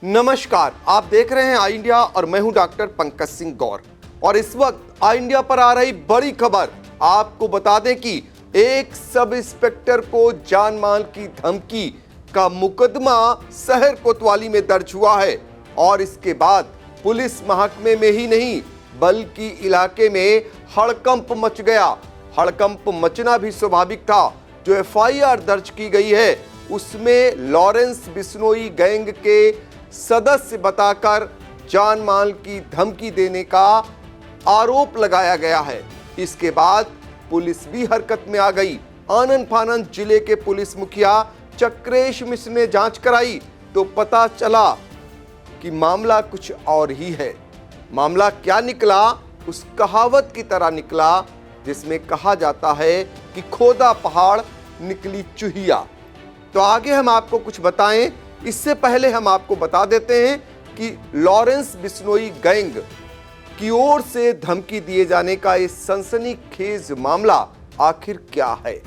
नमस्कार, आप देख रहे हैं आई इंडिया और मैं हूं डॉक्टर पंकज सिंह गौर। और इस वक्त आई इंडिया पर आ रही बड़ी खबर, आपको बता दें कि एक सब इंस्पेक्टर को जान माल की धमकी का मुकदमा शहर कोतवाली में दर्ज हुआ है। और इसके बाद पुलिस महकमे में ही नहीं बल्कि इलाके में हड़कंप मच गया। हड़कंप मचना भी स्वाभाविक था। जो एफआईआर दर्ज की गई है उसमें लॉरेंस बिश्नोई गैंग के सदस्य बताकर जान माल की धमकी देने का आरोप लगाया गया है। इसके बाद पुलिस भी हरकत में आ गई। आनन फानन जिले के पुलिस मुखिया चक्रेश मिश्र ने जांच कराई तो पता चला कि मामला कुछ और ही है। मामला क्या निकला, उस कहावत की तरह निकला जिसमें कहा जाता है कि खोदा पहाड़ निकली चूहिया। तो आगे हम आपको कुछ बताएं, इससे पहले हम आपको बता देते हैं कि लॉरेंस बिश्नोई गैंग की ओर से धमकी दिए जाने का ये सनसनीखेज मामला आखिर क्या है।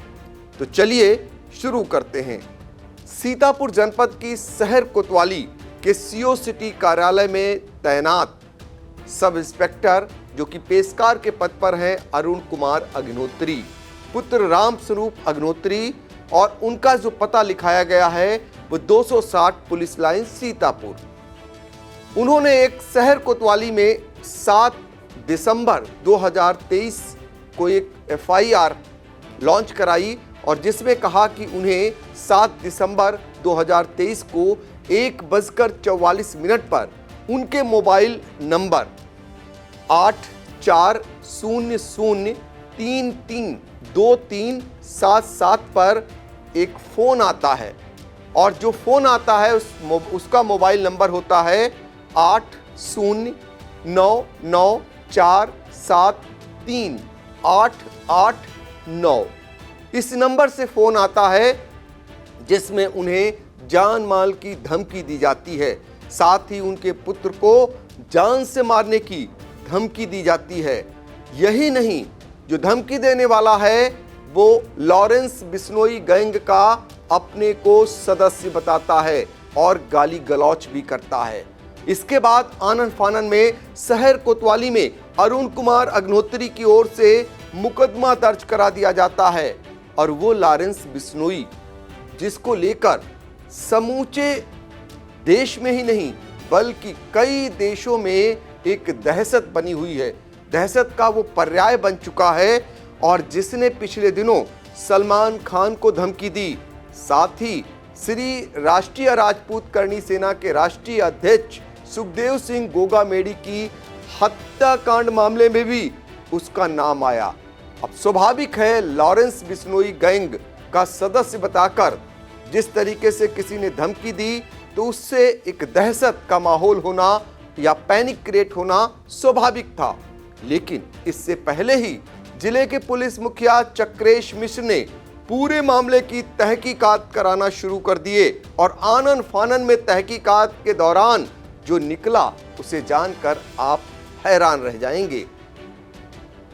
तो चलिए शुरू करते हैं। सीतापुर जनपद की शहर कोतवाली के सीओ सिटी कार्यालय में तैनात सब इंस्पेक्टर जो कि पेशकार के पद पर हैं अरुण कुमार अग्निहोत्री, पुत्र राम स्वरूप अग्निहोत्री, और उनका जो पता लिखाया गया है वो 260 पुलिस लाइन सीतापुर। उन्होंने एक शहर कोतवाली में 7 दिसंबर 2023 को एक एफआईआर लॉन्च कराई और जिसमें कहा कि उन्हें 7 दिसंबर 2023 को 1:44 पर उनके मोबाइल नंबर 8400332377 पर एक फोन आता है। और जो फोन आता है उसका मोबाइल नंबर होता है 8099473889। इस नंबर से फोन आता है जिसमें उन्हें जान माल की धमकी दी जाती है। साथ ही उनके पुत्र को जान से मारने की धमकी दी जाती है। यही नहीं, जो धमकी देने वाला है वो लॉरेंस बिश्नोई गैंग का अपने को सदस्य बताता है और गाली गलौच भी करता है। इसके बाद आनन फानन में शहर कोतवाली में अरुण कुमार अग्निहोत्री की ओर से मुकदमा दर्ज करा दिया जाता है। और वो लॉरेंस बिश्नोई जिसको लेकर समूचे देश में ही नहीं बल्कि कई देशों में एक दहशत बनी हुई है, दहशत का वो पर्याय बन चुका है, और जिसने पिछले दिनों सलमान खान को धमकी दी। साथ ही श्री राष्ट्रीय राजपूत करणी सेना के राष्ट्रीय अध्यक्ष सुखदेव सिंह गोगामेडी की हत्याकांड मामले में भी उसका नाम आया। अब स्वाभाविक है, लॉरेंस बिश्नोई गैंग का सदस्य बताकर जिस तरीके से किसी ने धमकी दी तो उससे एक दहशत का माहौल होना या पैनिक क्रिएट होना स्वाभाविक था। लेकिन इससे पहले ही जिले के पुलिस मुखिया चक्रेश मिश्र ने पूरे मामले की तहकीकात कराना शुरू कर दिए। और आनन फानन में तहकीकात के दौरान जो निकला उसे जानकर आप हैरान रह जाएंगे।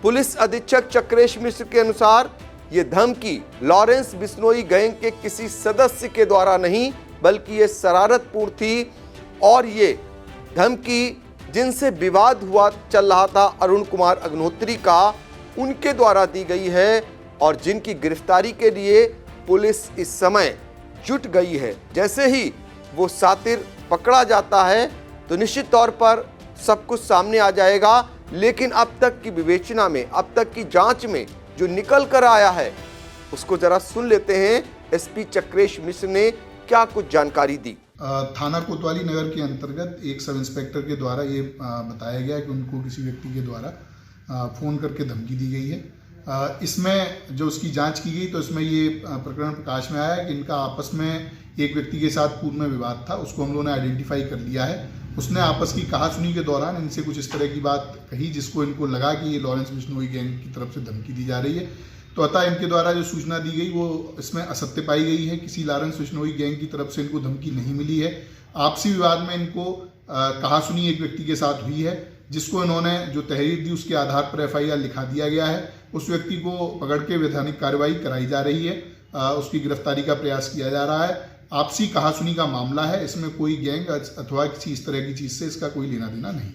पुलिस अधीक्षक चक्रेश मिश्र के अनुसार ये धमकी लॉरेंस बिश्नोई गैंग के किसी सदस्य के द्वारा नहीं बल्कि ये शरारतपूर्ण थी। और ये धमकी जिनसे विवाद हुआ चल रहा था अरुण कुमार अग्निहोत्री का, उनके द्वारा दी गई है और जिनकी गिरफ्तारी के लिए पुलिस इस समय जुट गई है। जैसे ही वो सातिर पकड़ा जाता है तो निश्चित तौर पर सब कुछ सामने आ जाएगा। लेकिन अब तक की विवेचना में, अब तक की जांच में जो निकल कर आया है उसको जरा सुन लेते हैं। एसपी चक्रेश मिश्र ने क्या कुछ जानकारी दी। थाना कोतवाली नगर के अंतर्गत एक सब इंस्पेक्टर के द्वारा ये बताया गया कि उनको किसी व्यक्ति के द्वारा फ़ोन करके धमकी दी गई है। इसमें जो उसकी जांच की गई तो इसमें ये प्रकरण प्रकाश में आया कि इनका आपस में एक व्यक्ति के साथ पूर्व में विवाद था, उसको हम लोगों ने आइडेंटिफाई कर लिया है। उसने आपस की कहासुनी के दौरान इनसे कुछ इस तरह की बात कही जिसको इनको लगा कि ये लॉरेंस बिश्नोई गैंग की तरफ से धमकी दी जा रही है। तो अतः इनके द्वारा जो सूचना दी गई वो इसमें असत्य पाई गई है। किसी लॉरेंस बिश्नोई गैंग की तरफ से इनको धमकी नहीं मिली है। आपसी विवाद में इनको कहासुनी एक व्यक्ति के साथ हुई है जिसको इन्होंने जो तहरीर दी उसके आधार पर एफआईआर लिखा दिया गया है। उस व्यक्ति को पकड़ के वैधानिक कार्रवाई कराई जा रही है, उसकी गिरफ्तारी का प्रयास किया जा रहा है। आपसी कहासुनी का मामला है। इसमें कोई गैंग अथवा किसी इस तरह की चीज़ से इसका कोई लेना देना नहीं।